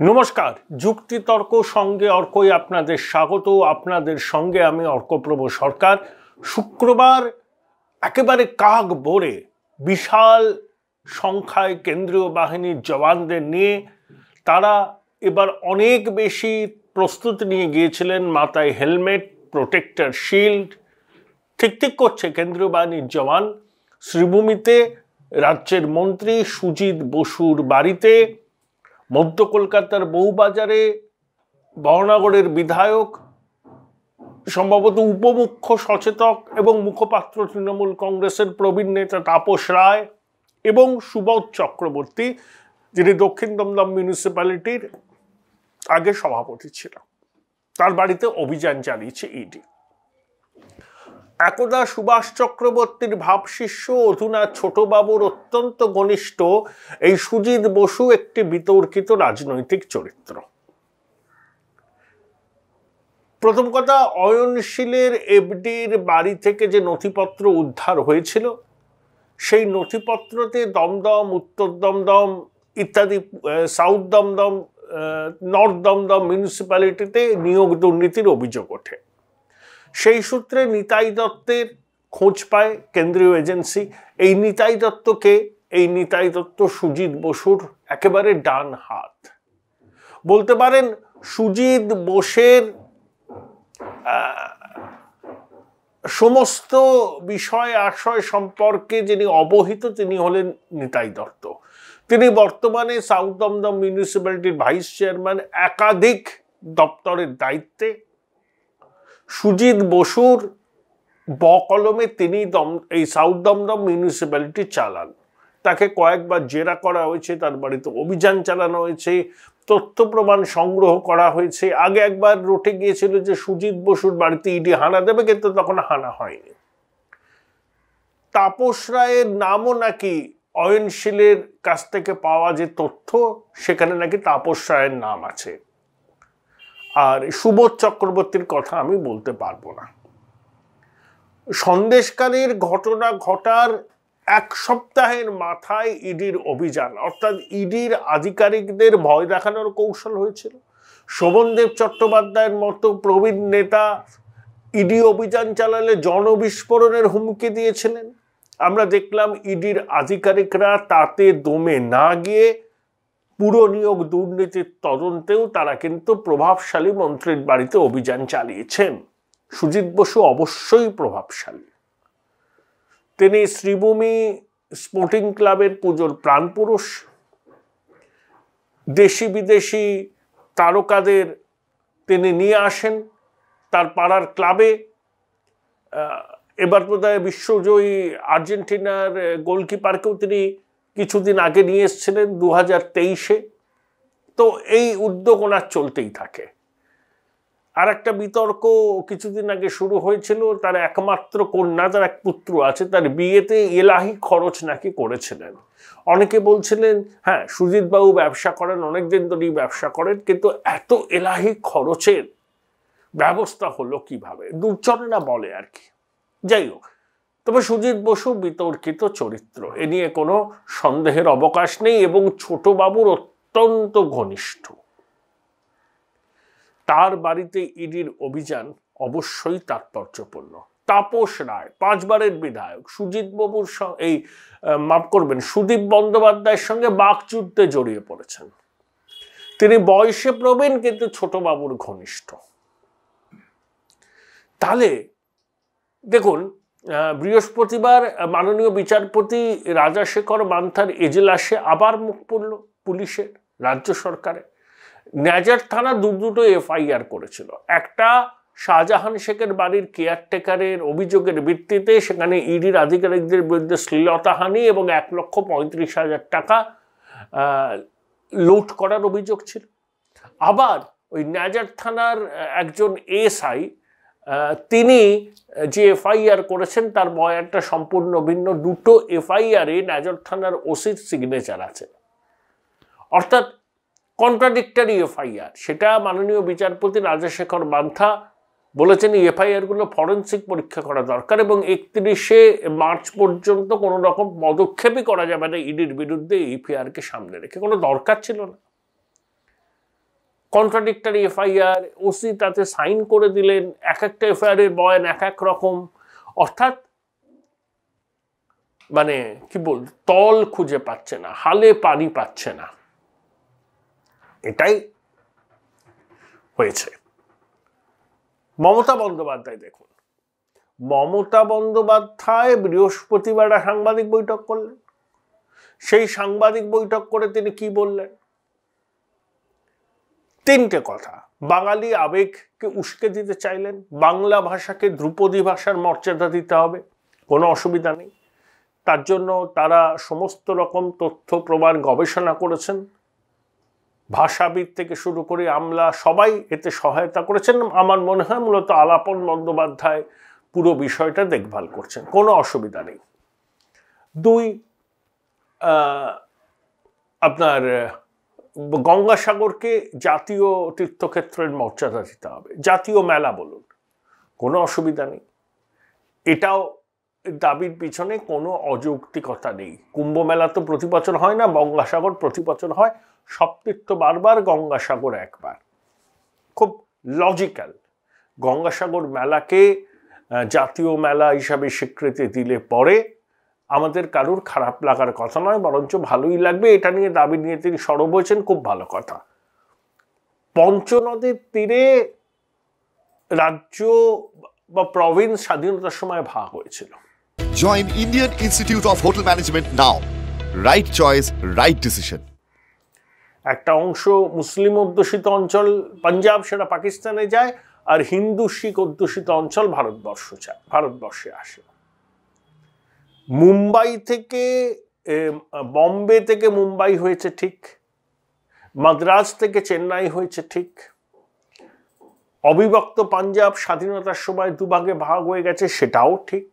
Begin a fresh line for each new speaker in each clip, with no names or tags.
নমস্কার, যুক্তিতর্ক সঙ্গে অর্কই আপনাদের স্বাগত। আপনাদের সঙ্গে আমি অর্কপ্রভ সরকার। শুক্রবার একেবারে কাক ভরে বিশাল সংখ্যায় কেন্দ্রীয় বাহিনীর জওয়ানদের নিয়ে তারা এবার অনেক বেশি প্রস্তুতি নিয়ে গিয়েছিলেন। মাথায় হেলমেট, প্রোটেক্টর শিল্ড, ঠিক করছে কেন্দ্রীয় বাহিনীর জওয়ান। শ্রীভূমিতে রাজ্যের মন্ত্রী সুজিত বসুর বাড়িতে, মধ্য কলকাতার বউবাজারে বহনগরের বিধায়ক, সম্ভবত উপমুখ্য সচেতক এবং মুখপাত্র তৃণমূল কংগ্রেসের প্রবীণ নেতা তাপস রায় এবং সুবোধ চক্রবর্তী, যিনি দক্ষিণ দমদম মিউনিসিপ্যালিটির আগে সভাপতি ছিল, তার বাড়িতে অভিযান চালিয়েছে ইডি। একদা সুভাষ চক্রবর্তীর ভাবশিষ্য, অধুনা ছোটবাবুর অত্যন্ত ঘনিষ্ঠ এই সুজিত বসু একটি বিতর্কিত রাজনৈতিক চরিত্র। প্রথম কথা, অয়নশীলের এফডির বাড়ি থেকে যে নথিপত্র উদ্ধার হয়েছিল, সেই নথিপত্রতে দমদম, উত্তর দমদম ইত্যাদি, সাউথ দমদম, নর্থ দমদম মিউনিসিপ্যালিটিতে নিয়োগ দুর্নীতির অভিযোগ ওঠে। সেই সূত্রে নিতাই দত্তের খোঁজ পায় কেন্দ্রীয় এজেন্সি। এই নিতাই দত্তকে, এই নিতাই দত্ত সুজিত বসুর একেবারে ডান হাত বলতে পারেন। সুজিত বোসের সমস্ত বিষয় আশয় সম্পর্কে যিনি অবহিত, তিনি হলেন নিতাই দত্ত। তিনি বর্তমানে সাউথ দমদম মিউনিসিপ্যালিটির ভাইস চেয়ারম্যান, একাধিক দপ্তরের দায়িত্বে। সুজিত বসুর বকলমে তিনি এই সাউথ দমদম মিউনিসিপ্যালিটি চালান। তাকে কয়েকবার জেরা করা হয়েছে, তার বাড়িতে অভিযান চালানো হয়েছে, তথ্য প্রমাণ সংগ্রহ করা হয়েছে। আগে একবার রটে গিয়েছিল যে সুজিত বসুর বাড়িতে ইডি হানা দেবে, কিন্তু তখন হানা হয়নি। তাপস রায়ের নামও নাকি অয়নশীলের কাছ থেকে পাওয়া যে তথ্য, সেখানে নাকি তাপস রায়ের নাম আছে। আর সুবোধ চক্রবর্তীর কথা আমি বলতে পারবো না। সন্দেশকারীর ঘটনা ঘটার এক সপ্তাহের মাথায় ইডির অভিযান, অর্থাৎ ইডির আধিকারিকদের ভয় দেখানোর কৌশল হয়েছিল। শোভনদেব চট্টোপাধ্যায়ের মতো প্রবীণ নেতা ইডি অভিযান চালালে জনবিস্ফোরণের হুমকি দিয়েছিলেন। আমরা দেখলাম ইডির আধিকারিকরা তাতে দমে না গিয়ে পুরো নিয়োগ দুর্নীতির তদন্তেও তারা কিন্তু প্রভাবশালী মন্ত্রীর বাড়িতে অভিযান চালিয়েছেন। সুজিত বসু অবশ্যই প্রভাবশালী। তিনি শ্রীভূমি স্পোর্টিং ক্লাবের পুজোর প্রাণপুরুষ। দেশি বিদেশি তারকাদের তিনি নিয়ে আসেন তার পাড়ার ক্লাবে। এবার বোধহয় বিশ্বজয়ী আর্জেন্টিনার গোলকিপারকেও তিনি কিছুদিন আগে নিয়ে এসেছিলেন 2023-এ। তো এই উদ্যোগ ওনার চলতেই থাকে। আর একটা বিতর্ক কিছুদিন আগে শুরু হয়েছিল, তার একমাত্র কন্যা, তার এক পুত্র আছে, তার বিয়েতে এলাহি খরচ নাকি করেছিলেন। অনেকে বলছিলেন, হ্যাঁ, সুজিত বাবু ব্যবসা করেন, অনেকদিন ধরেই ব্যবসা করেন, কিন্তু এত এলাহি খরচের ব্যবস্থা হলো কিভাবে? দুর্চরণা বলে আর কি। যাই হোক, তবে সুজিত বসু বিতর্কিত চরিত্র, এ নিয়ে কোনো সন্দেহের অবকাশ নেই, এবং ছোটবাবুর অত্যন্ত ঘনিষ্ঠ। তার বাড়িতে ইডির অভিযান অবশ্যই তাৎপর্যপূর্ণ। তাপস রায় 5 বারের বিধায়ক, সুজিত বাবুর সুদীপ বন্দ্যোপাধ্যায়ের সঙ্গে বাকযুদ্ধে জড়িয়ে পড়েছেন। তিনি বয়সে প্রবীণ, কিন্তু ছোটবাবুর ঘনিষ্ঠ। তাহলে দেখুন, বৃহস্পতিবার মাননীয় বিচারপতি রাজাশেখর মান্থার এজলাসে আবার মুখ পড়ল পুলিশের, রাজ্য সরকারের। ন্যাজার থানা দুটো এফআইআর করেছিল। একটা শাহজাহান শেখের বাড়ির কেয়ারটেকারের অভিযোগের ভিত্তিতে সেখানে ইডির আধিকারিকদের বিরুদ্ধে শ্লীলতাহানি এবং 1,35,000 টাকা লুট করার অভিযোগ ছিল। আবার ওই ন্যাজার থানার একজন এসআই, তিনি যে এফআইআর করেছেন তার বয়ানটা সম্পূর্ণ ভিন্ন। দুটো এফআইআরে ন্যাজার থানার ওসির সিগনেচার আছে, অর্থাৎ কন্ট্রাডিক্টরি এফআইআর। সেটা মাননীয় বিচারপতি রাজাশেখর মান্থা বলেছেন এই এফআইআরগুলো ফরেন্সিক পরীক্ষা করা দরকার, এবং 31শে মার্চ পর্যন্ত কোনো রকম পদক্ষেপই করা যাবে না ইডির বিরুদ্ধে। এফআইআরকে সামনে রেখে কোনো দরকার ছিল না। কন্ট্রাডিক্টরি এফআইআর, ওসি তাতে সাইন করে দিলেন, এক একটা এফআইআর এর বয়ান এক এক রকম, অর্থাৎ মানে কি বল, তল খুঁজে পাচ্ছে না, হালে পানি পাচ্ছে না, এটাই হয়েছে। মমতা বন্দ্যোপাধ্যায় দেখুন, মমতা বন্দ্যোপাধ্যায় বৃহস্পতিবার সাংবাদিক বৈঠক করলেন। সেই সাংবাদিক বৈঠক করে তিনি কি বললেন? তিনটে কথা। বাঙালি আবেগকে উস্কে দিতে চাইলেন, বাংলা ভাষাকে ধ্রুপদী ভাষার মর্যাদা দিতে হবে, কোনো অসুবিধা নেই, তার জন্য তারা সমস্ত রকম তথ্য প্রমাণ গবেষণা করেছেন, ভাষাবিদ থেকে শুরু করে আমলা সবাই এতে সহায়তা করেছেন। আমার মনে হয় মূলত আলাপন বন্দ্যোপাধ্যায় পুরো বিষয়টা দেখভাল করছেন, কোনো অসুবিধা নেই। দুই, আপনার গঙ্গাসাগরকে জাতীয় তীর্থক্ষেত্রের মর্যাদা দিতে হবে, জাতীয় মেলা বলুন, কোনো অসুবিধা নেই, এটাও দাবির পিছনে কোনো অযৌক্তিকতা নেই। কুম্ভ মেলা তো প্রতি বছর হয় না, গঙ্গাসাগর প্রতি বছর হয়, সপ্তীর্থ বারবার, গঙ্গাসাগর একবার, খুব লজিক্যাল। গঙ্গাসাগর মেলাকে জাতীয় মেলা হিসাবে স্বীকৃতি দিলে পরে আমাদের কারুর খারাপ লাগার কথা নয়, বরঞ্চ ভালোই লাগবে। এটা নিয়ে দাবি নিয়ে তিনি সরব হয়েছেন, খুব ভালো কথা। পঞ্চনদের তীরে রাজ্য বা প্রভিন্স স্বাধীনতার সময় ভাগ হয়েছিল।
Join Indian Institute of Hotel Management now. Right choice, right decision.
একটা অংশ মুসলিম অধ্যুষিত অঞ্চল পাঞ্জাব, সেটা পাকিস্তানে যায়, আর হিন্দু শিখ অধ্যুষিত অঞ্চল ভারতবর্ষে আসে। মুম্বাই থেকে বম্বে থেকে মুম্বাই হয়েছে ঠিক, মাদ্রাজ থেকে চেন্নাই হয়েছে ঠিক, অবিভক্ত পাঞ্জাব স্বাধীনতার সময় দুভাগে ভাগ হয়ে গেছে, সেটাও ঠিক।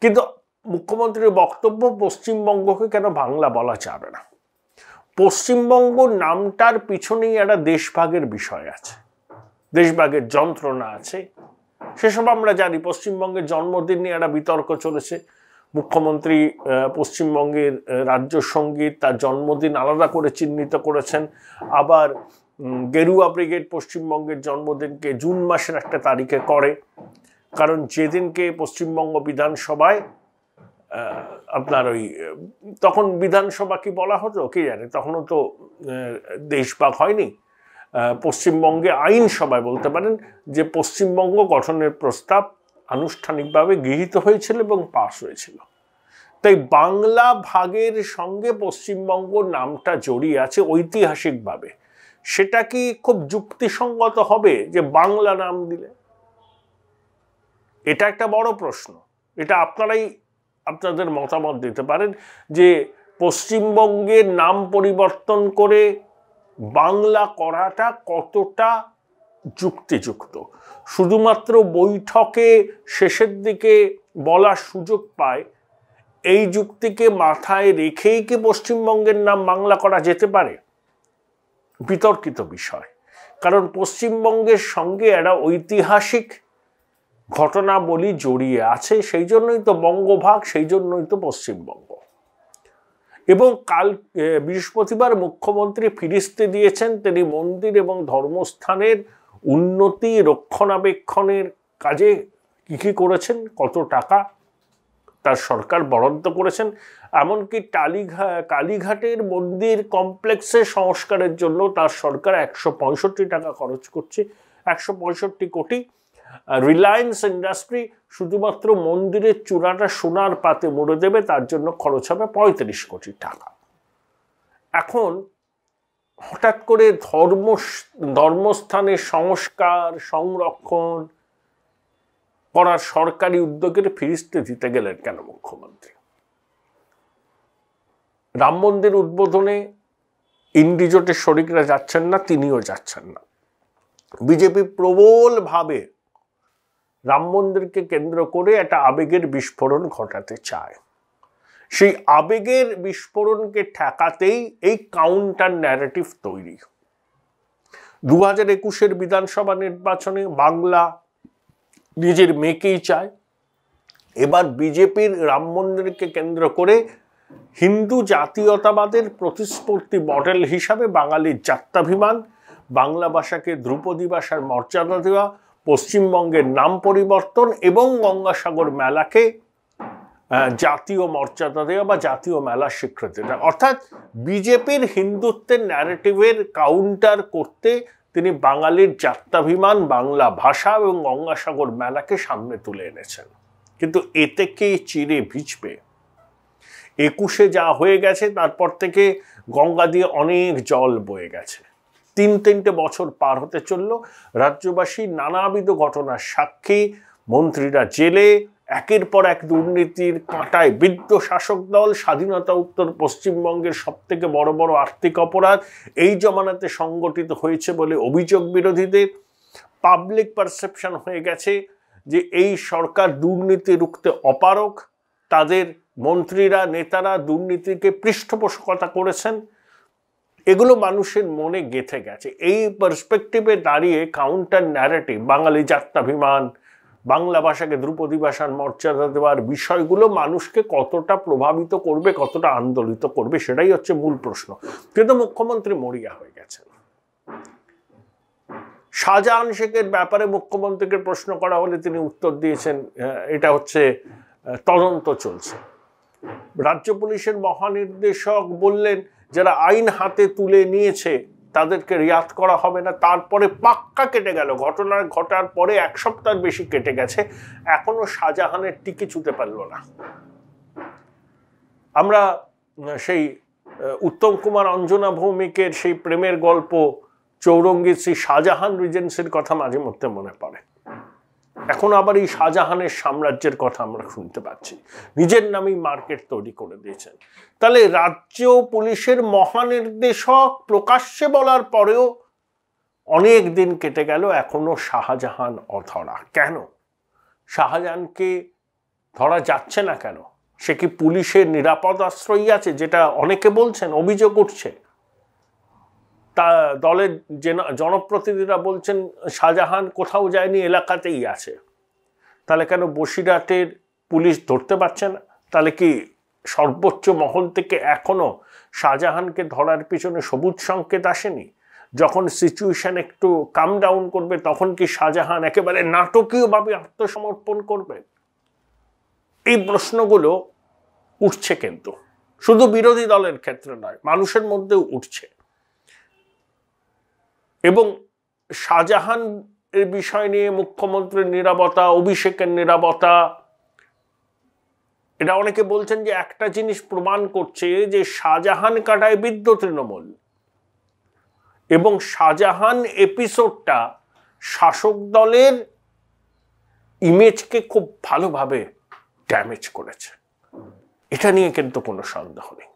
কিন্তু মুখ্যমন্ত্রীর বক্তব্য পশ্চিমবঙ্গকে কেন বাংলা বলা যাবে না। পশ্চিমবঙ্গ নামটার পিছনেই একটা দেশভাগের বিষয় আছে, দেশভাগের যন্ত্রণা আছে, সেসব আমরা জানি। পশ্চিমবঙ্গের জন্মদিন নিয়ে একটা বিতর্ক চলেছে, মুখ্যমন্ত্রী পশ্চিমবঙ্গের রাজ্য সঙ্গীত তার জন্মদিন আলাদা করে চিহ্নিত করেছেন, আবার গেরুয়া ব্রিগেড পশ্চিমবঙ্গের জন্মদিনকে জুন মাসের একটা তারিখে করে, কারণ যেদিনকে পশ্চিমবঙ্গ বিধানসভায় আপনার ওই তখন বিধানসভা কি বলা হতো কি জানে, তখনও তো দেশভাগ হয়নি, পশ্চিমবঙ্গে আইনসভায় বলতে পারেন, যে পশ্চিমবঙ্গ গঠনের প্রস্তাব আনুষ্ঠানিকভাবে গৃহীত হয়েছিল এবং পাস হয়েছিল। তাই বাংলা ভাগের সঙ্গে পশ্চিমবঙ্গ নামটা জড়িয়ে আছে ঐতিহাসিকভাবে। সেটা কি খুব যুক্তিসঙ্গত হবে যে বাংলা নাম দিলে? এটা একটা বড় প্রশ্ন, এটা আপনারাই আপনাদের মতামত দিতে পারেন যে পশ্চিমবঙ্গের নাম পরিবর্তন করে বাংলা করাটা কতটা যুক্তিযুক্ত। শুধুমাত্র বৈঠকে শেষের দিকে বলার সুযোগ পায়, এই যুক্তিকে মাথায় রেখেই কি পশ্চিমবঙ্গের নাম বাংলা করা যেতে পারে? বিতর্কিত বিষয়, কারণ পশ্চিমবঙ্গের সঙ্গে একটা ঐতিহাসিক ঘটনাবলী জড়িয়ে আছে, সেই জন্যই তো বঙ্গভাগ, সেই জন্যই তো পশ্চিমবঙ্গ। এবং কাল বৃহস্পতিবার মুখ্যমন্ত্রী ফিরিস্তি দিয়েছেন, তিনি মন্দির এবং ধর্মস্থানের উন্নতি রক্ষণাবেক্ষণের কাজে কি করেছেন, কত টাকা তার সরকার বরাদ্দ করেছেন, এমনকি কালীঘাটের মন্দির কমপ্লেক্সের সংস্কারের জন্য তার সরকার 165 টাকা খরচ করছে, 165 কোটি। রিলায়েন্স ইন্ডাস্ট্রি শুধুমাত্র মন্দিরের চূড়াটা সোনার পাতে মুড়ে দেবে, তার জন্য খরচ হবে 35 কোটি টাকা। এখন হঠাৎ করে ধর্মস্থানের সংস্কার সংরক্ষণ করার সরকারি উদ্যোগের ফিরিস্তি দিতে গেলেন কেন মুখ্যমন্ত্রী? রাম মন্দির উদ্বোধনে ইন্ডি জোটের শরিকরা যাচ্ছেন না, তিনিও যাচ্ছেন না। বিজেপি প্রবলভাবে রাম মন্দিরকে কেন্দ্র করে একটা আবেগের বিস্ফোরণ ঘটাতে চায়। সেই আবেগের বিস্ফোরণকে ঠেকাতেই এই কাউন্টার ন্যারেটিভ তৈরি। 2021-এর বিধানসভা নির্বাচনে বাংলা নিজের মেয়েকেই চায়, এবার বিজেপির রাম মন্দিরকে কেন্দ্র করে হিন্দু জাতীয়তাবাদের প্রতিস্পর্ধী মডেল হিসাবে বাঙালির জাত্যাভিমান বাংলা ভাষাকে ধ্রুপদী ভাষার মর্যাদা দেওয়া, পশ্চিমবঙ্গের নাম পরিবর্তন এবং গঙ্গাসাগর মেলাকে জাতীয় মর্যাদা দেওয়া বা জাতীয় মেলার স্বীকৃতি দেওয়া। অর্থাৎ বিজেপির হিন্দুত্বের ন্যারেটিভের কাউন্টার করতে তিনি বাঙালির জাত্যাভিমান, বাংলা ভাষা এবং গঙ্গাসাগর মেলাকে সামনে তুলে এনেছেন। কিন্তু এতে কি চিরে ভিজবে? 21-এ যা হয়ে গেছে তারপর থেকে গঙ্গা দিয়ে অনেক জল বয়ে গেছে। 3 বছর পার হতে চলল, রাজ্যবাসী নানাবিধ ঘটনার সাক্ষী, মন্ত্রীরা জেলে, একের পর এক দুর্নীতির কাঁটায় বিদ্ধ শাসক দল, স্বাধীনতা উত্তর পশ্চিমবঙ্গের সবথেকে বড় বড় আর্থিক অপরাধ এই জমানাতে সংগঠিত হয়েছে বলে অভিযোগ বিরোধীদের। পাবলিক পারসেপশন হয়ে গেছে যে এই সরকার দুর্নীতি রুখতে অপারগ, তাদের মন্ত্রীরা নেতারা দুর্নীতিকে পৃষ্ঠপোষকতা করেছেন। এগুলো মানুষের মনে গেঁথে গেছে। এই পার্সপেক্টিভে দাঁড়িয়ে কাউন্টার ন্যারেটিভ, বাঙালি জাত্যাভিমান, বাংলা ভাষাকে ধ্রুপদী ভাষার মর্যাদা দেওয়ার বিষয়গুলো মানুষকে কতটা প্রভাবিত করবে, কতটা আন্দোলিত করবে, সেটাই হচ্ছে মূল প্রশ্ন। কিন্তু মুখ্যমন্ত্রী মরিয়া হয়ে গেছেন। শাহজাহান শেখের ব্যাপারে মুখ্যমন্ত্রীকে প্রশ্ন করা হলে তিনি উত্তর দিয়েছেন এটা হচ্ছে তদন্ত চলছে। রাজ্য পুলিশের মহানির্দেশক বললেন যারা আইন হাতে তুলে নিয়েছে তাদেরকে রিয়াত করা হবে না। তারপরে পাক্কা কেটে গেল, ঘটনা ঘটার পরে 1 সপ্তাহ বেশি কেটে গেছে, এখনো শাহজাহানের টিকে ছুঁতে পারল না। আমরা সেই উত্তম কুমার অঞ্জনা ভৌমিকের সেই প্রেমের গল্প চৌরঙ্গী শ্রী শাহজাহান রিজেন্সির কথা মাঝে মধ্যে মনে পড়ে। এখন আবার এই শাহজাহানের সাম্রাজ্যের কথা আমরা শুনতে পাচ্ছি। নিজের নামেই মার্কেট তৈরি করে দিয়েছেন। তাহলে রাজ্য পুলিশের মহানির্দেশক প্রকাশ্যে বলার পরেও অনেক দিন কেটে গেল, এখনো শাহজাহান অধরা। কেন শাহজাহানকে ধরা যাচ্ছে না? কেন? সে কি পুলিশের নিরাপদ আশ্রয় আছে, যেটা অনেকে বলছেন, অভিযোগ উঠছে? তা দলের জনপ্রতিনিধিরা বলছেন শাহজাহান কোথাও যায়নি, এলাকাতেই আছে। তাহলে কেন বসিরহাটের পুলিশ ধরতে পারছে না? তাহলে কি সর্বোচ্চ মহল থেকে এখনো শাহজাহানকে ধরার পিছনে সবুজ সংকেত আসেনি? যখন সিচুয়েশন একটু কাম ডাউন করবে তখন কি শাহজাহান একেবারে নাটকীয়ভাবে আত্মসমর্পণ করবে? এই প্রশ্নগুলো উঠছে, কিন্তু শুধু বিরোধী দলের ক্ষেত্রে নয়, মানুষের মধ্যেও উঠছে। এবং শাহজাহান এর বিষয় নিয়ে মুখ্যমন্ত্রীর নীরবতা, অভিষেকের নীরবতা, এটা অনেকে বলছেন যে একটা জিনিস প্রমাণ করছে যে শাহজাহান কাটায় বিদ্ধ তৃণমূল, এবং শাহজাহান এপিসোডটা শাসক দলের ইমেজকে খুব ভালোভাবে ড্যামেজ করেছে। এটা নিয়ে কিন্তু কোনো সন্দেহ নেই।